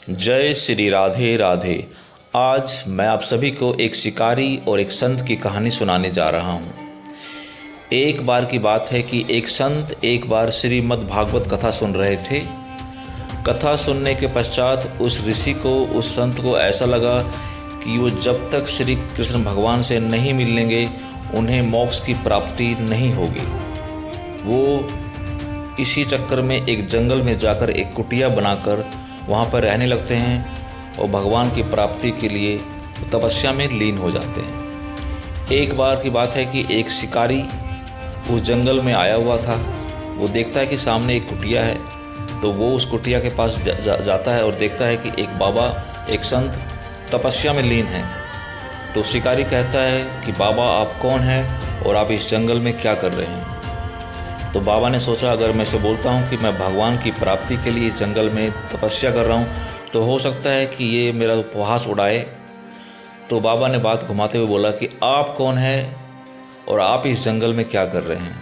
जय श्री राधे राधे। आज मैं आप सभी को एक शिकारी और एक संत की कहानी सुनाने जा रहा हूँ। एक बार की बात है कि एक संत एक बार श्रीमद् भागवत कथा सुन रहे थे। कथा सुनने के पश्चात उस ऋषि को, उस संत को ऐसा लगा कि वो जब तक श्री कृष्ण भगवान से नहीं मिलेंगे उन्हें मोक्ष की प्राप्ति नहीं होगी। वो इसी चक्कर में एक जंगल में जाकर एक कुटिया बनाकर वहाँ पर रहने लगते हैं और भगवान की प्राप्ति के लिए तपस्या में लीन हो जाते हैं। एक बार की बात है कि एक शिकारी उस जंगल में आया हुआ था। वो देखता है कि सामने एक कुटिया है, तो वो उस कुटिया के पास जाता है और देखता है कि एक बाबा, एक संत तपस्या में लीन है। तो शिकारी कहता है कि बाबा आप कौन हैं और आप इस जंगल में क्या कर रहे हैं। तो बाबा ने सोचा अगर मैं इसे बोलता हूँ कि मैं भगवान की प्राप्ति के लिए जंगल में तपस्या कर रहा हूँ तो हो सकता है कि ये मेरा उपहास उड़ाए। तो बाबा ने बात घुमाते हुए बोला कि आप कौन हैं और आप इस जंगल में क्या कर रहे हैं।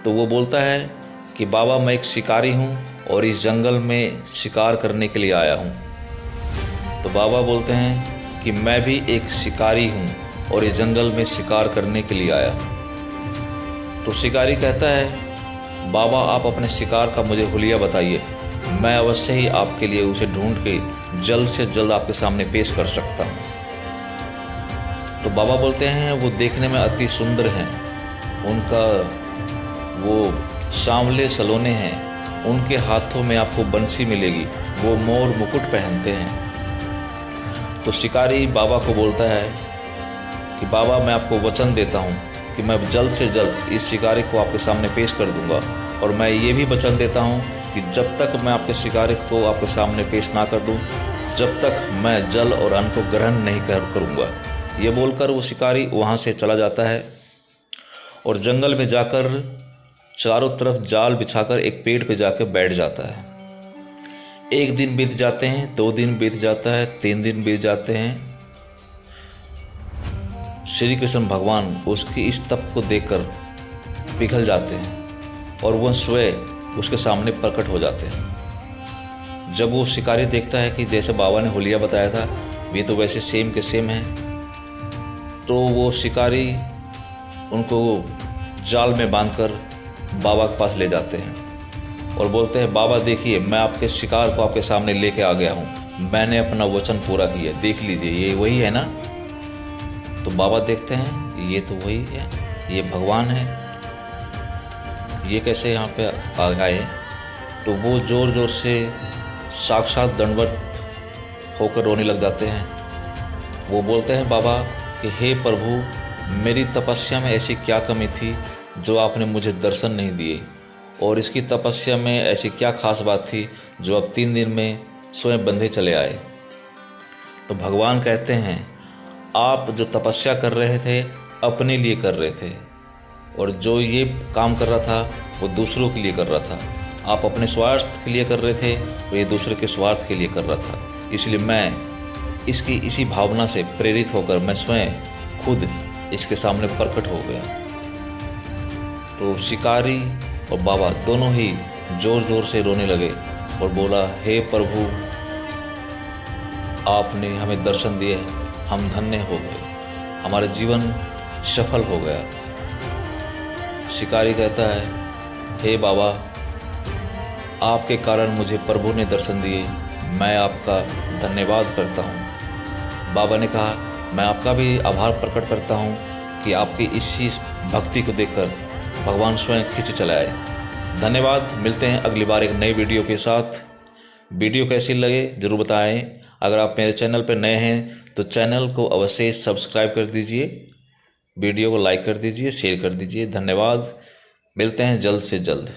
तो वो बोलता है कि बाबा मैं एक शिकारी हूँ और इस जंगल में शिकार करने के लिए आया हूँ। तो बाबा बोलते हैं कि मैं भी एक शिकारी हूँ और इस जंगल में शिकार करने के लिए आया हूँ। तो शिकारी कहता है बाबा आप अपने शिकार का मुझे हुलिया बताइए, मैं अवश्य ही आपके लिए उसे ढूंढ के जल्द से जल्द आपके सामने पेश कर सकता हूँ। तो बाबा बोलते हैं वो देखने में अति सुंदर हैं, उनका वो सांवले सलोने हैं, उनके हाथों में आपको बंसी मिलेगी, वो मोर मुकुट पहनते हैं। तो शिकारी बाबा को बोलता है कि बाबा मैं आपको वचन देता हूँ कि मैं जल्द से जल्द इस शिकारी को आपके सामने पेश कर दूंगा, और मैं ये भी वचन देता हूँ कि जब तक मैं आपके शिकारी को आपके सामने पेश ना कर दूं, जब तक मैं जल और अन्न को ग्रहण नहीं करूँगा। ये बोलकर वो शिकारी वहाँ से चला जाता है और जंगल में जाकर चारों तरफ जाल बिछाकर एक पेड़ पे जाकर बैठ जाता है। एक दिन बीत जाते हैं, 2 दिन बीत जाता है, 3 दिन बीत जाते हैं। श्री कृष्ण भगवान उसकी इस तप को देखकर पिघल जाते हैं और वह स्वयं उसके सामने प्रकट हो जाते हैं। जब वो शिकारी देखता है कि जैसे बाबा ने हुलिया बताया था ये तो वैसे सेम के सेम है, तो वो शिकारी उनको जाल में बांधकर बाबा के पास ले जाते हैं और बोलते हैं बाबा देखिए मैं आपके शिकार को आपके सामने लेके आ गया हूँ, मैंने अपना वचन पूरा किया, देख लीजिए ये वही है ना। तो बाबा देखते हैं ये तो वही है, ये भगवान है, ये कैसे यहाँ पे आ गए। तो वो ज़ोर ज़ोर से साक्षात दंडवत होकर रोने लग जाते हैं। वो बोलते हैं बाबा कि हे प्रभु मेरी तपस्या में ऐसी क्या कमी थी जो आपने मुझे दर्शन नहीं दिए, और इसकी तपस्या में ऐसी क्या खास बात थी जो अब 3 दिन में स्वयं बंधे चले आए। तो भगवान कहते हैं आप जो तपस्या कर रहे थे अपने लिए कर रहे थे, और जो ये काम कर रहा था वो दूसरों के लिए कर रहा था। आप अपने स्वार्थ के लिए कर रहे थे, वो ये दूसरे के स्वार्थ के लिए कर रहा था। इसलिए मैं इसकी इसी भावना से प्रेरित होकर मैं स्वयं खुद इसके सामने प्रकट हो गया। तो शिकारी और बाबा दोनों ही ज़ोर ज़ोर से रोने लगे और बोला हे प्रभु आपने हमें दर्शन दिए, हम धन्य हो गए, हमारा जीवन सफल हो गया। शिकारी कहता है हे बाबा आपके कारण मुझे प्रभु ने दर्शन दिए, मैं आपका धन्यवाद करता हूँ। बाबा ने कहा मैं आपका भी आभार प्रकट करता हूँ कि आपकी इसी भक्ति को देखकर भगवान स्वयं खींच चले आए। धन्यवाद। मिलते हैं अगली बार एक नई वीडियो के साथ। वीडियो कैसी लगे ज़रूर बताएं। अगर आप मेरे चैनल पर नए हैं तो चैनल को अवश्य सब्सक्राइब कर दीजिए, वीडियो को लाइक कर दीजिए, शेयर कर दीजिए। धन्यवाद। मिलते हैं जल्द से जल्द।